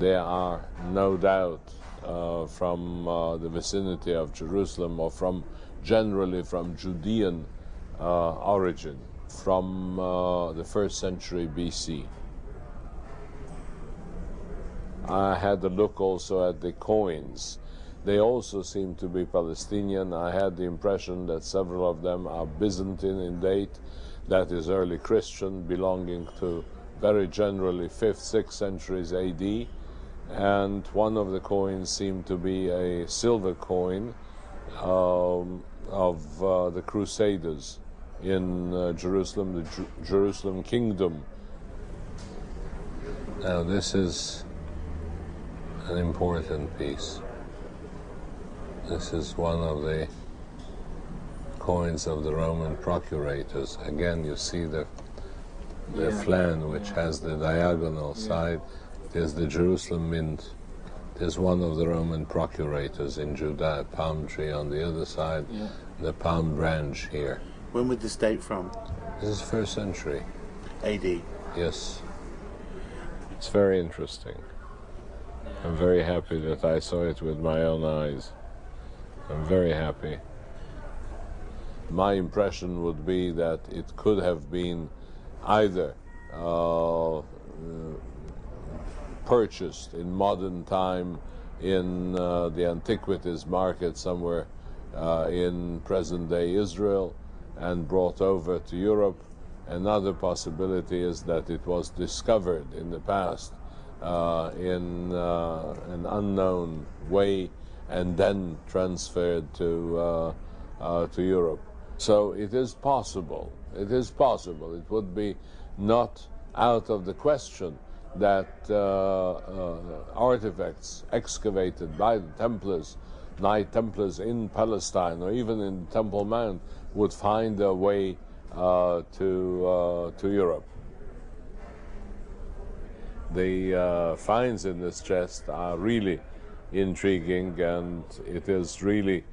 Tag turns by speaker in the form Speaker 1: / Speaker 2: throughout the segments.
Speaker 1: They are no doubt from the vicinity of Jerusalem, or generally from Judean origin, from the 1st century BC. I had a look also at the coins. They also seem to be Palestinian. I had the impression that several of them are Byzantine in date, that is early Christian, belonging to very generally 5th, 6th centuries AD. And one of the coins seemed to be a silver coin of the Crusaders in Jerusalem, the Jerusalem Kingdom. Now this is an important piece. This is one of the coins of the Roman procurators. Again, you see the flan, which has the diagonal side. It is the Jerusalem Mint. It is one of the Roman procurators in Judah, a palm tree on the other side, the palm branch here.
Speaker 2: When would this date from?
Speaker 1: This is 1st century.
Speaker 2: AD?
Speaker 1: Yes. It's very interesting. I'm very happy that I saw it with my own eyes. I'm very happy. My impression would be that it could have been either purchased in modern time in the antiquities market somewhere in present-day Israel and brought over to Europe. Another possibility is that it was discovered in the past in an unknown way and then transferred to Europe. So it is possible. It is possible. It would be not out of the question that artifacts excavated by the Templars, Knight Templars in Palestine or even in Temple Mount would find their way to Europe. The finds in this chest are really intriguing, and it is really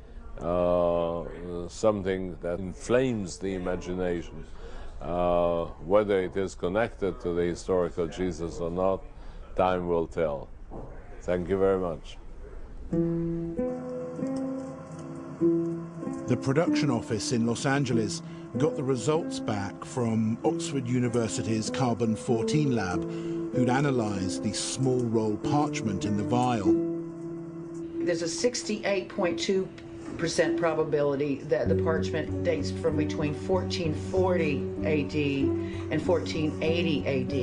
Speaker 1: something that inflames the imagination. Whether it is connected to the historical Jesus or not, time will tell. Thank you very much.
Speaker 3: The production office in Los Angeles got the results back from Oxford University's Carbon-14 lab, who'd analysed the small roll parchment in the vial.
Speaker 4: There's a 68.2% probability that the parchment dates from between 1440 AD and 1480 AD,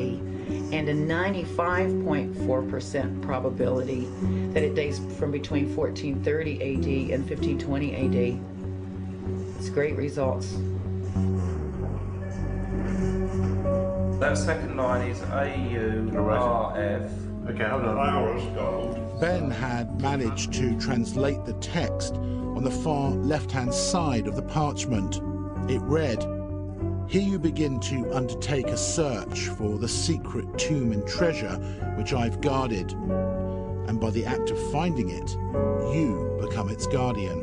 Speaker 4: and a 95.4% probability that it dates from between 1430 AD and 1520 AD. It's great results.
Speaker 5: That second line is AURF.
Speaker 2: Okay, hold on.
Speaker 6: Hours gold.
Speaker 3: Ben had managed to translate the text on the far left-hand side of the parchment. It read, "Here you begin to undertake a search for the secret tomb and treasure which I've guarded, and by the act of finding it, you become its guardian."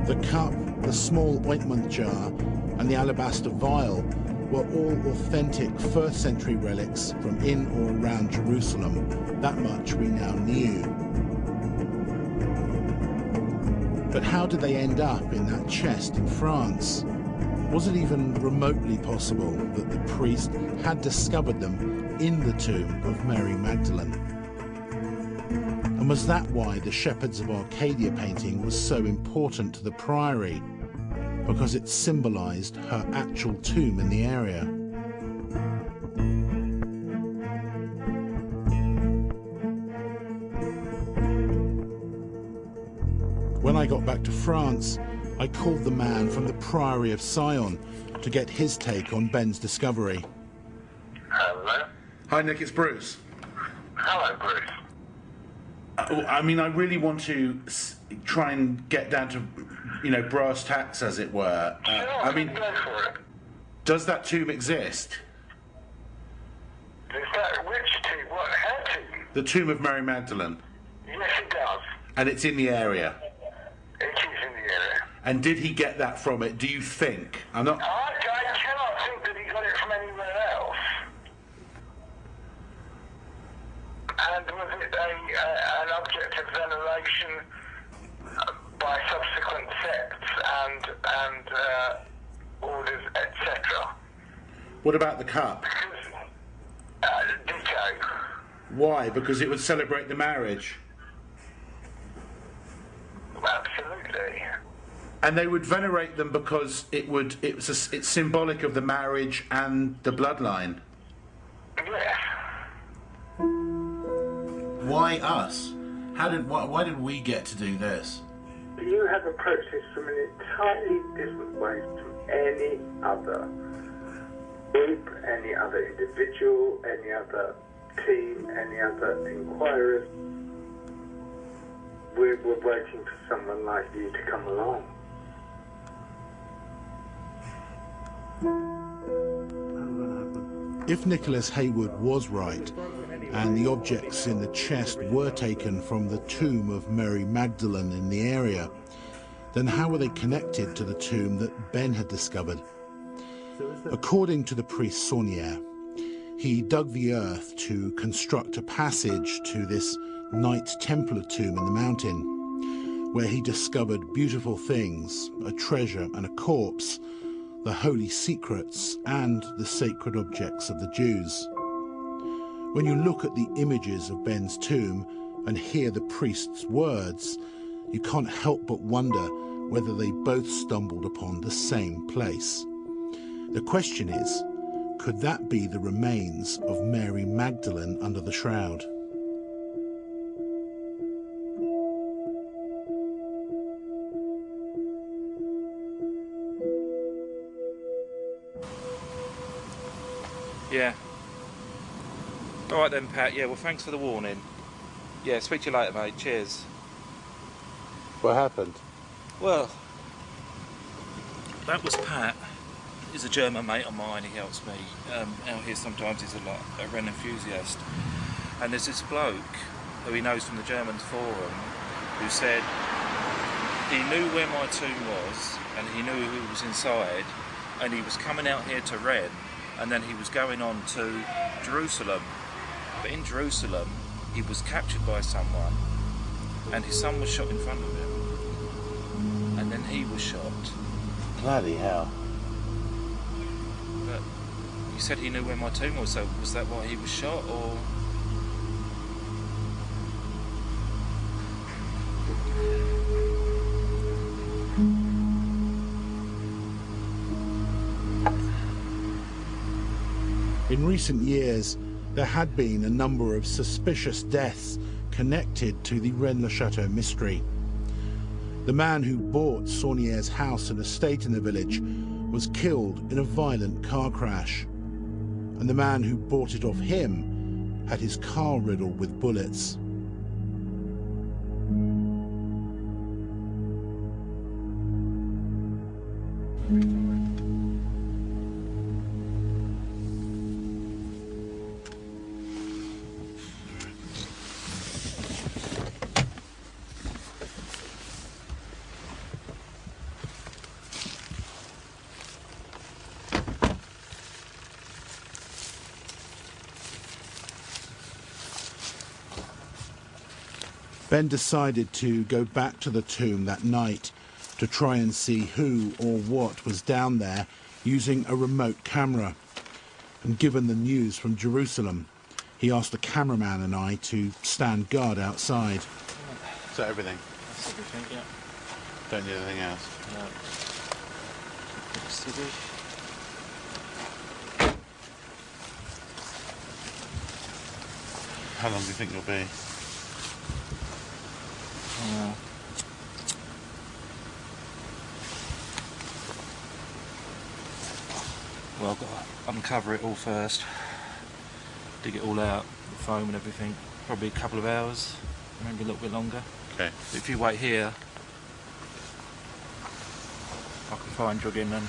Speaker 3: The cup, the small ointment jar, and the alabaster vial were all authentic 1st century relics from in or around Jerusalem. That much we now knew. But how did they end up in that chest in France? Was it even remotely possible that the priest had discovered them in the tomb of Mary Magdalene? And was that why the Shepherds of Arcadia painting was so important to the Priory? Because it symbolized her actual tomb in the area. When I got back to France, I called the man from the Priory of Sion to get his take on Ben's discovery.
Speaker 6: Hello?
Speaker 2: Hi, Nick, it's Bruce.
Speaker 6: Hello, Bruce.
Speaker 2: I mean, I really want to try and get down to, brass tacks, as it were.
Speaker 6: Sure,
Speaker 2: I mean,
Speaker 6: go for it.
Speaker 2: does that tomb exist? The tomb of Mary Magdalene.
Speaker 6: Yes, it does.
Speaker 2: And it's in the area.
Speaker 6: It is in the area.
Speaker 2: And did he get that from it, do you think? I'm not...
Speaker 6: I cannot think that he got it from anywhere else. And was it an object of veneration by subsequent sects and orders, etc.?
Speaker 2: What about the cup?
Speaker 6: Ditto.
Speaker 2: Why? Because it would celebrate the marriage.
Speaker 6: Absolutely.
Speaker 2: And they would venerate them because it's symbolic of the marriage and the bloodline.
Speaker 6: Yes.
Speaker 2: Why us? Why did we get to do this?
Speaker 7: You have approached this from an entirely different way from any other group, any other individual, any other team, any other inquirers. We're waiting for someone like you to come along.
Speaker 3: If Nicholas Haywood was right, and the objects in the chest were taken from the tomb of Mary Magdalene in the area, then how were they connected to the tomb that Ben had discovered? According to the priest Saunier, he dug the earth to construct a passage to this Knight Templar tomb in the mountain, where he discovered beautiful things, a treasure and a corpse, the holy secrets and the sacred objects of the Jews. When you look at the images of Ben's tomb and hear the priest's words, you can't help but wonder whether they both stumbled upon the same place. The question is, could that be the remains of Mary Magdalene under the shroud?
Speaker 5: Yeah. All right then, Pat. Yeah, well, thanks for the warning. Yeah, speak to you later, mate. Cheers.
Speaker 2: What happened?
Speaker 5: Well, that was Pat. He's a German mate of mine. He helps me out here sometimes. He's a Rennes enthusiast. And there's this bloke who he knows from the Germans forum who said he knew where my tomb was and he knew who was inside, and he was coming out here to Rennes, and then he was going on to Jerusalem. But in Jerusalem, he was captured by someone, and his son was shot in front of him. And then he was shot.
Speaker 2: Bloody hell.
Speaker 5: But he said he knew where my tomb was, so was that why he was shot, or...?
Speaker 3: In recent years, there had been a number of suspicious deaths connected to the Rennes-le-Château mystery. The man who bought Saunier's house and estate in the village was killed in a violent car crash, and the man who bought it off him had his car riddled with bullets. Ben decided to go back to the tomb that night to try and see who or what was down there using a remote camera. And given the news from Jerusalem, he asked the cameraman and I to stand guard outside.
Speaker 2: Is that everything?
Speaker 5: That's everything, yeah.
Speaker 2: Don't need anything else?
Speaker 5: No. City.
Speaker 2: How long do you think you'll be?
Speaker 5: Well, I've got to uncover it all first, dig it all out, the foam and everything. Probably a couple of hours, maybe a little bit longer.
Speaker 2: Okay.
Speaker 5: If you wait here, I can find you again then.